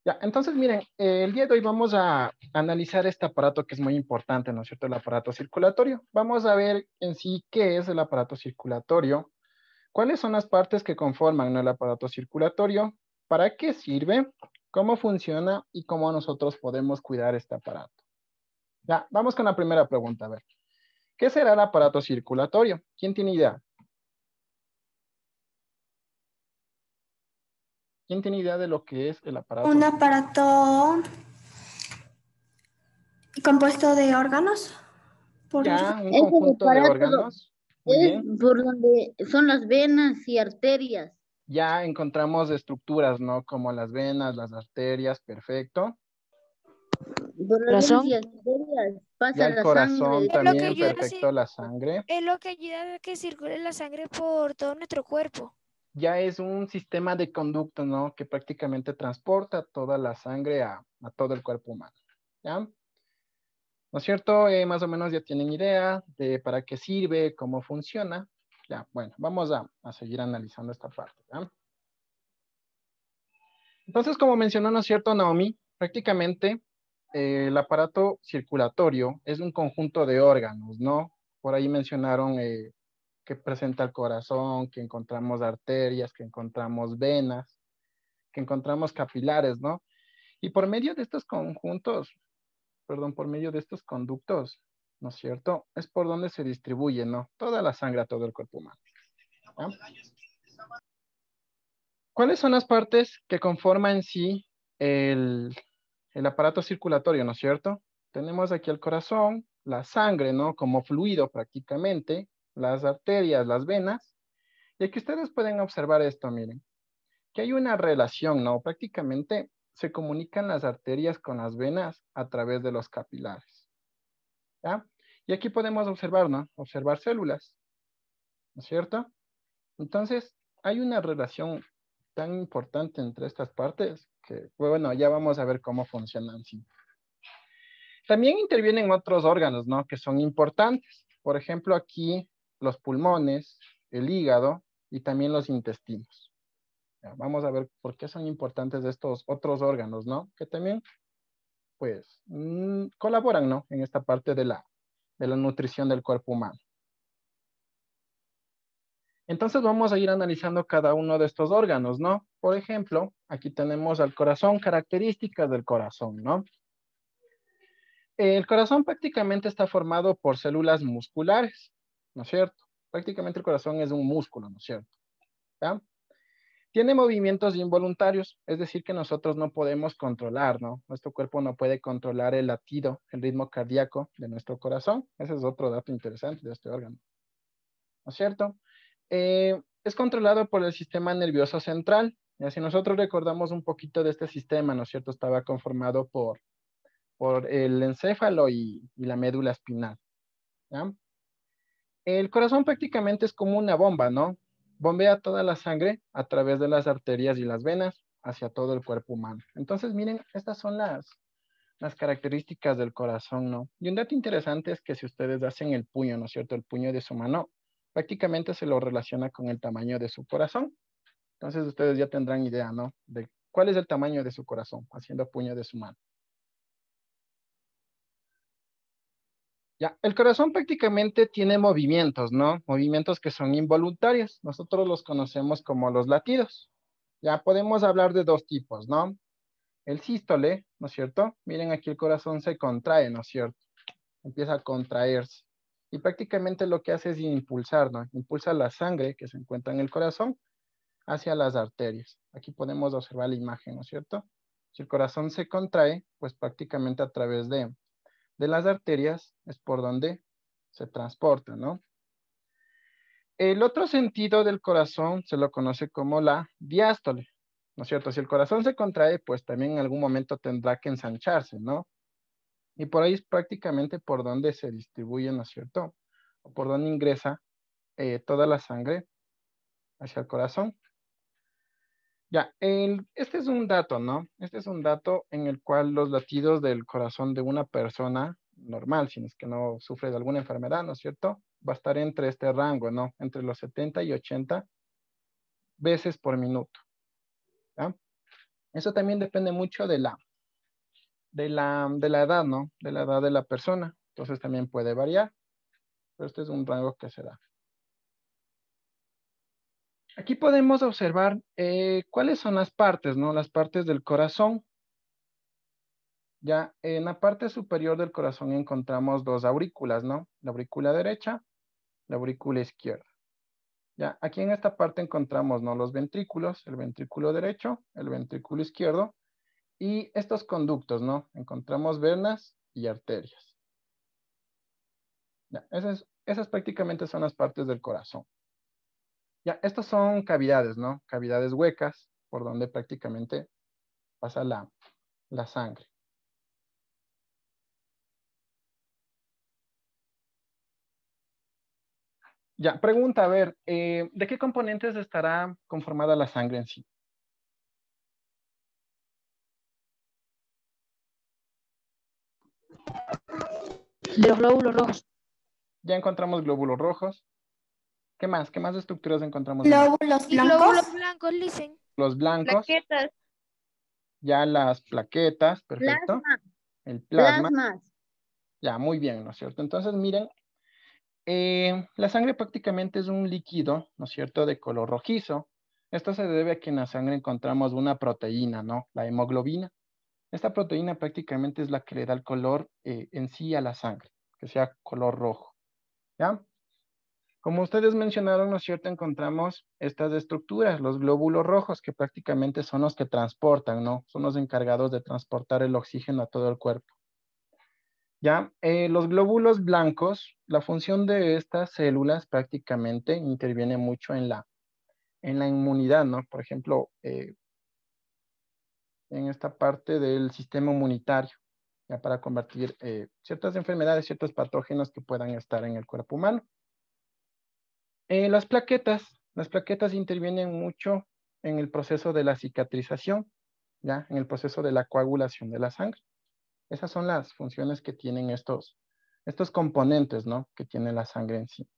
Ya, entonces miren, el día de hoy vamos a analizar este aparato que es muy importante, ¿no es cierto? El aparato circulatorio. Vamos a ver en sí qué es el aparato circulatorio, cuáles son las partes que conforman, ¿no?, el aparato circulatorio, para qué sirve, cómo funciona y cómo nosotros podemos cuidar este aparato. Ya, vamos con la primera pregunta, a ver. ¿Qué será el aparato circulatorio? ¿Quién tiene idea? ¿Quién tiene idea de lo que es el aparato Un circulatorio? aparato compuesto de órganos, por Ya, un Ese conjunto de aparato órganos. Muy es bien. por donde son las venas y arterias. Ya encontramos estructuras, ¿no? Como las venas, las arterias, perfecto. Por las venas y Corazón. arterias Ya pasa el la corazón sangre. Es lo que también, ayuda perfecto, la sangre. es lo que ayuda a que circule la sangre por todo nuestro cuerpo. Ya es un sistema de conducto, ¿no? Que prácticamente transporta toda la sangre a todo el cuerpo humano. ¿Ya? ¿No es cierto? Más o menos ya tienen idea de para qué sirve, cómo funciona. Ya, bueno, vamos a seguir analizando esta parte, ¿ya? Entonces, como mencionó, ¿no es cierto, Naomi? Prácticamente el aparato circulatorio es un conjunto de órganos, ¿no? Por ahí mencionaron que presenta el corazón, que encontramos arterias, que encontramos venas, que encontramos capilares, ¿no? Y por medio de estos conjuntos, perdón, por medio de estos conductos, ¿no es cierto? Es por donde se distribuye, ¿no? Toda la sangre a todo el cuerpo humano. ¿Ya? ¿Cuáles son las partes que conforman en sí el, el aparato circulatorio, ¿no es cierto? Tenemos aquí el corazón, la sangre, ¿no? Como fluido prácticamente, las arterias, las venas. Y aquí ustedes pueden observar esto, miren, que hay una relación, ¿no? Prácticamente se comunican las arterias con las venas a través de los capilares, ¿ya? Y aquí podemos observar, ¿no? Observar células, ¿no es cierto? Entonces, hay una relación tan importante entre estas partes que, bueno, ya vamos a ver cómo funcionan, sí. También intervienen otros órganos, ¿no? Que son importantes. Por ejemplo, aquí los pulmones, el hígado y también los intestinos. Ya, vamos a ver por qué son importantes estos otros órganos, ¿no? Que también, pues, colaboran, ¿no? En esta parte de la nutrición del cuerpo humano. Entonces vamos a ir analizando cada uno de estos órganos, ¿no? Por ejemplo, aquí tenemos al corazón, características del corazón, ¿no? El corazón prácticamente está formado por células musculares, ¿no es cierto? Prácticamente el corazón es un músculo, ¿no es cierto? ¿Ya? Tiene movimientos involuntarios, es decir, que nosotros no podemos controlar, ¿no? Nuestro cuerpo no puede controlar el latido, el ritmo cardíaco de nuestro corazón. Ese es otro dato interesante de este órgano, ¿no es cierto? Es controlado por el sistema nervioso central. Ya, si nosotros recordamos un poquito de este sistema, ¿no es cierto? Estaba conformado por el encéfalo y la médula espinal, ¿ya? El corazón prácticamente es como una bomba, ¿no? Bombea toda la sangre a través de las arterias y las venas hacia todo el cuerpo humano. Entonces, miren, estas son las características del corazón, ¿no? Y un dato interesante es que si ustedes hacen el puño, ¿no es cierto? El puño de su mano, prácticamente se lo relaciona con el tamaño de su corazón. Entonces, ustedes ya tendrán idea, ¿no? De cuál es el tamaño de su corazón, haciendo puño de su mano. Ya, el corazón prácticamente tiene movimientos, ¿no? Movimientos que son involuntarios. Nosotros los conocemos como los latidos. Ya podemos hablar de dos tipos, ¿no? El sístole, ¿no es cierto? Miren, aquí el corazón se contrae, ¿no es cierto? Empieza a contraerse. Y prácticamente lo que hace es impulsar, ¿no? Impulsa la sangre que se encuentra en el corazón hacia las arterias. Aquí podemos observar la imagen, ¿no es cierto? Si el corazón se contrae, pues prácticamente a través de las arterias es por donde se transporta, ¿no? El otro sentido del corazón se lo conoce como la diástole, ¿no es cierto? Si el corazón se contrae, pues también en algún momento tendrá que ensancharse, ¿no? Y por ahí es prácticamente por donde se distribuye, ¿no es cierto? O por donde ingresa toda la sangre hacia el corazón. Ya, este es un dato, ¿no? Este es un dato en el cual los latidos del corazón de una persona normal, si es que no sufre de alguna enfermedad, ¿no es cierto? Va a estar entre este rango, ¿no? Entre los 70 y 80 veces por minuto. ¿ya? Eso también depende mucho de la edad, ¿no? De la edad de la persona. Entonces también puede variar. Pero este es un rango que se da. Aquí podemos observar cuáles son las partes, ¿no? Las partes del corazón. Ya en la parte superior del corazón encontramos dos aurículas, ¿no? La aurícula derecha, la aurícula izquierda. Ya, aquí en esta parte encontramos, ¿no? Los ventrículos, el ventrículo derecho, el ventrículo izquierdo, y estos conductos, ¿no? Encontramos venas y arterias. Ya, esas prácticamente son las partes del corazón. Ya, estas son cavidades, ¿no? Cavidades huecas, por donde prácticamente pasa la sangre. Ya, pregunta, a ver, ¿de qué componentes estará conformada la sangre en sí? De los glóbulos rojos. Ya encontramos glóbulos rojos. ¿Qué más? ¿Qué más estructuras encontramos en Glóbulos Y glóbulos blancos. blancos, dicen. los blancos? Plaquetas, Ya las plaquetas, perfecto. plasma, El plasma, plasmas. ya, muy bien, ¿no es cierto? Entonces, miren, la sangre prácticamente es un líquido, ¿no es cierto?, de color rojizo. Esto se debe a que en la sangre encontramos una proteína, ¿no? La hemoglobina. Esta proteína prácticamente es la que le da el color en sí a la sangre, que sea color rojo, ¿ya? Como ustedes mencionaron, ¿no es cierto?, encontramos estas estructuras, los glóbulos rojos, que prácticamente son los que transportan, ¿no? Son los encargados de transportar el oxígeno a todo el cuerpo. ¿Ya? Los glóbulos blancos, la función de estas células prácticamente interviene mucho en la inmunidad, ¿no? Por ejemplo, en esta parte del sistema inmunitario, ya para combatir ciertas enfermedades, ciertos patógenos que puedan estar en el cuerpo humano. Las plaquetas intervienen mucho en el proceso de la cicatrización, ¿ya? En el proceso de la coagulación de la sangre. Esas son las funciones que tienen estos componentes, ¿no? Que tiene la sangre en sí.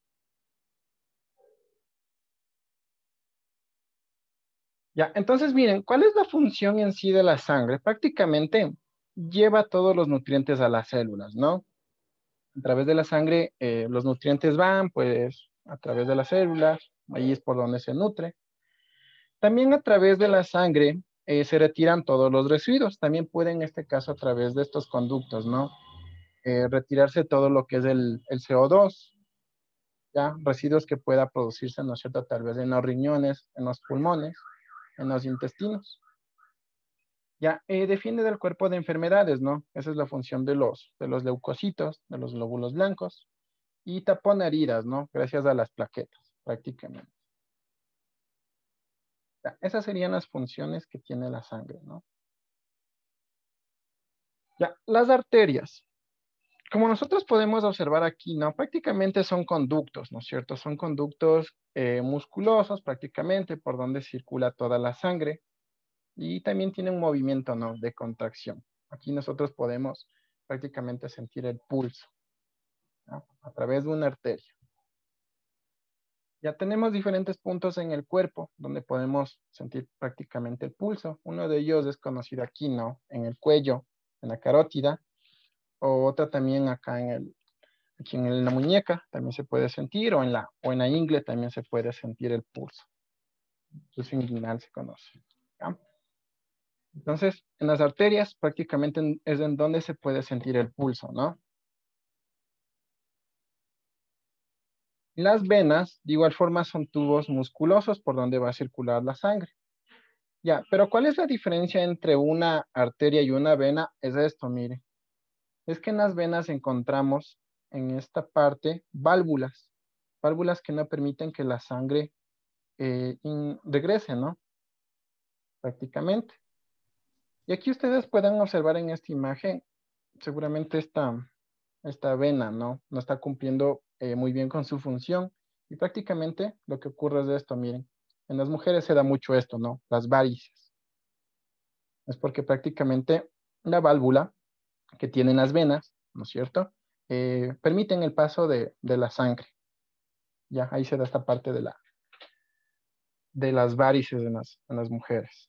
Ya, entonces miren, ¿cuál es la función en sí de la sangre? Prácticamente lleva todos los nutrientes a las células, ¿no? A través de la sangre los nutrientes van, pues, a través de las células, ahí es por donde se nutre. También a través de la sangre se retiran todos los residuos, también puede en este caso a través de estos conductos, ¿no? Retirarse todo lo que es el CO2, ¿ya? Residuos que pueda producirse, ¿no es cierto? Tal vez en los riñones, en los pulmones, en los intestinos. Ya, defiende del cuerpo de enfermedades, ¿no? Esa es la función de los leucocitos, de los glóbulos blancos. Y tapona heridas, ¿no? Gracias a las plaquetas, prácticamente. Ya, esas serían las funciones que tiene la sangre, ¿no? Ya, las arterias. Como nosotros podemos observar aquí, ¿no? Prácticamente son conductos, ¿no es cierto? Son conductos musculosos prácticamente por donde circula toda la sangre y también tiene un movimiento, ¿no? De contracción. Aquí nosotros podemos prácticamente sentir el pulso, ¿no? A través de una arteria. Ya tenemos diferentes puntos en el cuerpo donde podemos sentir prácticamente el pulso. Uno de ellos es conocido aquí, ¿no? En el cuello, en la carótida, o otra también acá aquí en la muñeca también se puede sentir, o en la ingle también se puede sentir el pulso. Pulso inguinal se conoce, ¿ya? Entonces, en las arterias prácticamente es en donde se puede sentir el pulso, ¿no? Las venas, de igual forma, son tubos musculosos por donde va a circular la sangre. Ya, pero ¿cuál es la diferencia entre una arteria y una vena? Es esto, mire. Es que en las venas encontramos en esta parte válvulas. Válvulas que no permiten que la sangre regrese, ¿no? Prácticamente. Y aquí ustedes pueden observar en esta imagen, seguramente esta vena, ¿no? No está cumpliendo muy bien con su función. Y prácticamente lo que ocurre es esto, miren. En las mujeres se da mucho esto, ¿no? Las varices. Es porque prácticamente la válvula que tienen las venas, ¿no es cierto? Permiten el paso de la sangre. Ya, ahí se da esta parte de las varices en las mujeres.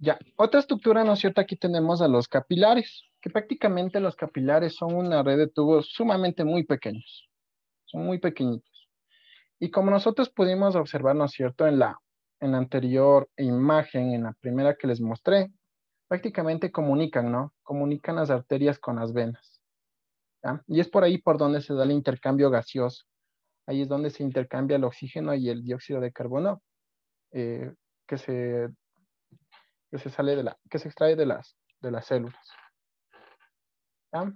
Ya, otra estructura, ¿no es cierto? Aquí tenemos a los capilares, que prácticamente los capilares son una red de tubos sumamente muy pequeños. Son muy pequeñitos. Y como nosotros pudimos observar, ¿no es cierto? En la anterior imagen, en la primera que les mostré, prácticamente comunican, ¿no? Comunican las arterias con las venas. ¿Ya? Y es por ahí por donde se da el intercambio gaseoso. Ahí es donde se intercambia el oxígeno y el dióxido de carbono eh, que se, que se extrae de las células. ¿Ya?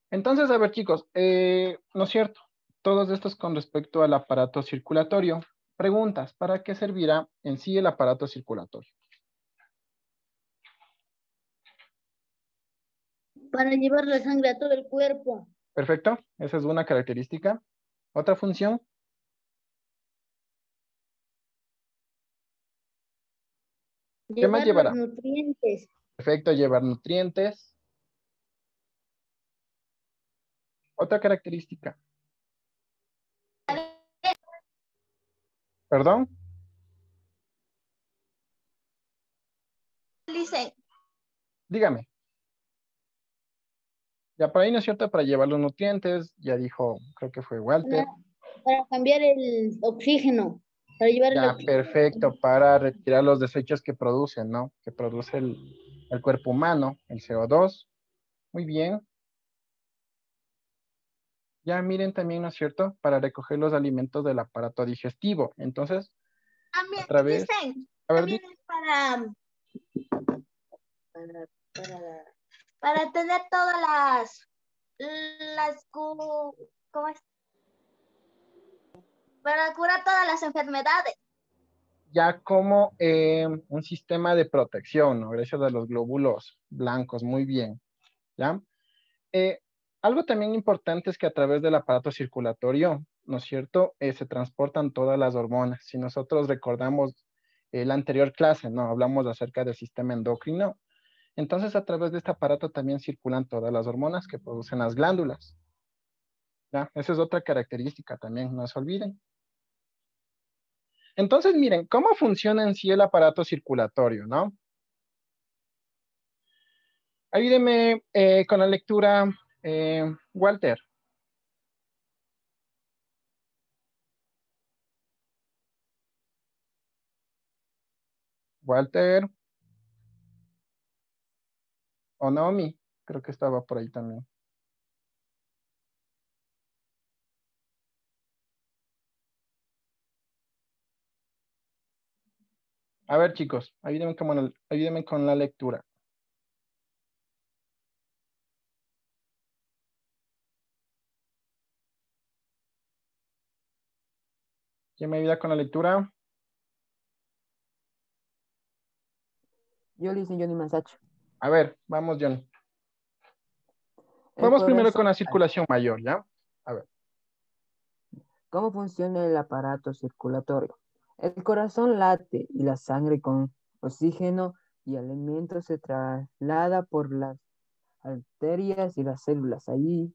Entonces, a ver, chicos, ¿no es cierto? Todos estos con respecto al aparato circulatorio. Preguntas, ¿para qué servirá en sí el aparato circulatorio? Para llevar la sangre a todo el cuerpo. Perfecto, esa es una característica. Otra función, ¿qué más Llevar los llevará? nutrientes. Perfecto, llevar nutrientes. Otra característica, perdón, Dice, dígame. Ya por ahí, ¿no es cierto? Para llevar los nutrientes, ya dijo, creo que fue Walter. Para cambiar el oxígeno. Para llevar el Ya, oxígeno. perfecto, para retirar los desechos que producen, ¿no? Que produce el cuerpo humano, el CO2. Muy bien. Ya miren también, ¿no es cierto? Para recoger los alimentos del aparato digestivo. Entonces, también, otra vez, dicen, a ver, también es para, para tener todas ¿cómo es? Para curar todas las enfermedades. ya como un sistema de protección, ¿no? Gracias a los glóbulos blancos, muy bien, ¿ya? Eh, Algo también importante es que a través del aparato circulatorio, ¿no es cierto? Se transportan todas las hormonas. Si nosotros recordamos la anterior clase, ¿no? Hablamos acerca del sistema endocrino. Entonces, a través de este aparato también circulan todas las hormonas que producen las glándulas, ¿ya? Esa es otra característica también, no se olviden. Entonces, miren, ¿cómo funciona en sí el aparato circulatorio, no? Ayúdeme con la lectura, Walter. Walter o Naomi, creo que estaba por ahí también. A ver, chicos, ayúdenme con la lectura. ¿Quién me ayuda con la lectura? Yo le hice Johnny Masacho. A ver, vamos, John. El Vamos primero con corazón. la circulación mayor, ¿ya? A ver. ¿Cómo funciona el aparato circulatorio? El corazón late y la sangre con oxígeno y alimentos se traslada por las arterias y las células. Allí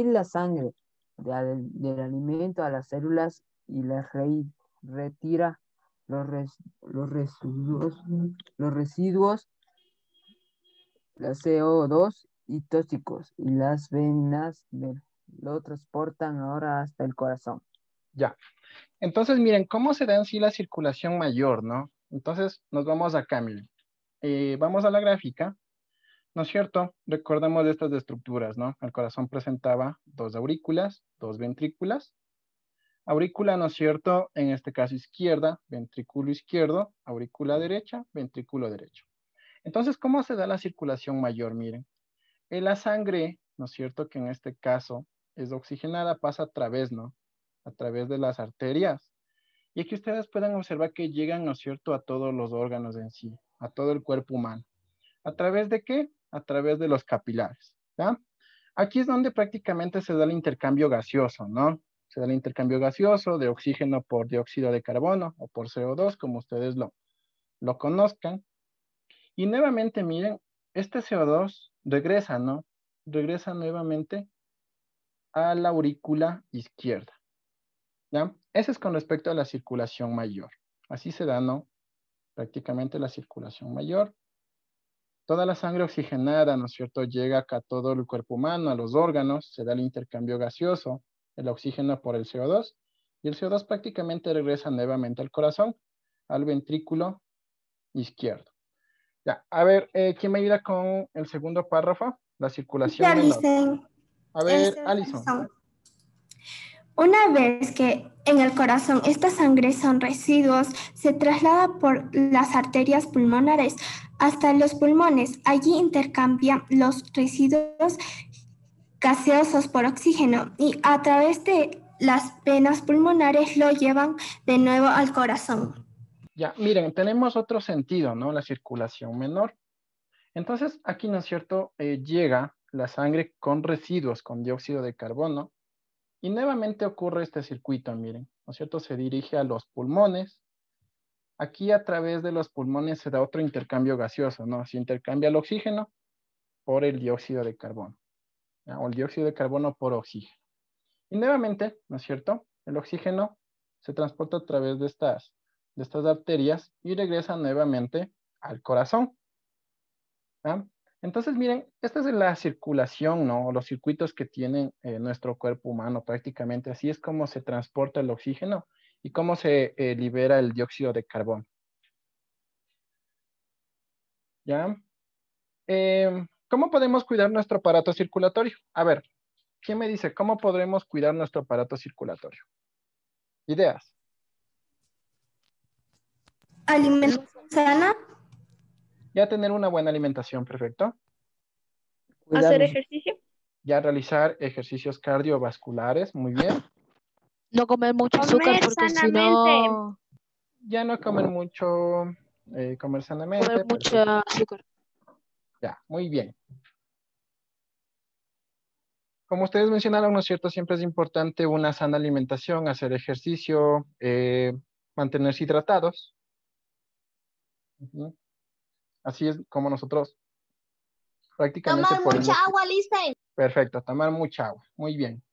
la sangre del alimento a las células y les retira los residuos, la CO2 y tóxicos, y las venas lo transportan ahora hasta el corazón. Ya. Entonces, miren, ¿cómo se da en sí la circulación mayor, no? Entonces, nos vamos acá, miren. Vamos a la gráfica, ¿no es cierto? Recordemos de estas estructuras, ¿no? El corazón presentaba dos aurículas, dos ventrículas. Aurícula, ¿no es cierto? En este caso izquierda, ventrículo izquierdo, aurícula derecha, ventrículo derecho. Entonces, ¿cómo se da la circulación mayor? Miren, la sangre, ¿no es cierto? Que en este caso es oxigenada, pasa a través, ¿no? A través de las arterias. Y aquí ustedes pueden observar que llegan, ¿no es cierto?, a todos los órganos en sí, a todo el cuerpo humano. ¿A través de qué? A través de los capilares, ¿ya? Aquí es donde prácticamente se da el intercambio gaseoso, ¿no? Se da el intercambio gaseoso de oxígeno por dióxido de carbono o por CO2, como ustedes lo conozcan. Y nuevamente, miren, este CO2 regresa, ¿no? Regresa nuevamente a la aurícula izquierda, ¿ya? Ese es con respecto a la circulación mayor. Así se da, ¿no? prácticamente la circulación mayor. Toda la sangre oxigenada, ¿no es cierto?, llega acá a todo el cuerpo humano, a los órganos, se da el intercambio gaseoso, el oxígeno por el CO2, y el CO2 prácticamente regresa nuevamente al corazón, al ventrículo izquierdo. Ya, a ver, ¿quién me ayuda con el segundo párrafo? La circulación menor. A ver, Alison. Una vez que en el corazón esta sangre son residuos, se traslada por las arterias pulmonares hasta los pulmones. Allí intercambian los residuos gaseosos por oxígeno y a través de las venas pulmonares lo llevan de nuevo al corazón. Ya, miren, tenemos otro sentido, ¿no? La circulación menor. Entonces, aquí, ¿no es cierto?, llega la sangre con residuos, con dióxido de carbono, y nuevamente ocurre este circuito, miren, ¿no es cierto? Se dirige a los pulmones. Aquí a través de los pulmones se da otro intercambio gaseoso, ¿no? Se intercambia el oxígeno por el dióxido de carbono, ¿ya? O el dióxido de carbono por oxígeno. Y nuevamente, ¿no es cierto? El oxígeno se transporta a través de estas arterias y regresa nuevamente al corazón, ¿ya? Entonces, miren, esta es la circulación, ¿no? O los circuitos que tiene nuestro cuerpo humano prácticamente. Así es como se transporta el oxígeno y cómo se libera el dióxido de carbono. ¿Ya? ¿Cómo podemos cuidar nuestro aparato circulatorio? A ver, ¿quién me dice cómo podremos cuidar nuestro aparato circulatorio? Ideas. Alimentación sana. Ya tener una buena alimentación, perfecto. Hacer ejercicio. Ya realizar ejercicios cardiovasculares, muy bien. No comer mucho azúcar Comer porque si sanamente. no, Ya no comer mucho, comer sanamente. comer perfecto. mucha azúcar. Ya, muy bien. Como ustedes mencionaron, ¿no es cierto? Siempre es importante una sana alimentación, hacer ejercicio, mantenerse hidratados. Ujú. Así es como nosotros prácticamente Tomar podemos... mucha agua, Listen. Perfecto, tomar mucha agua. Muy bien.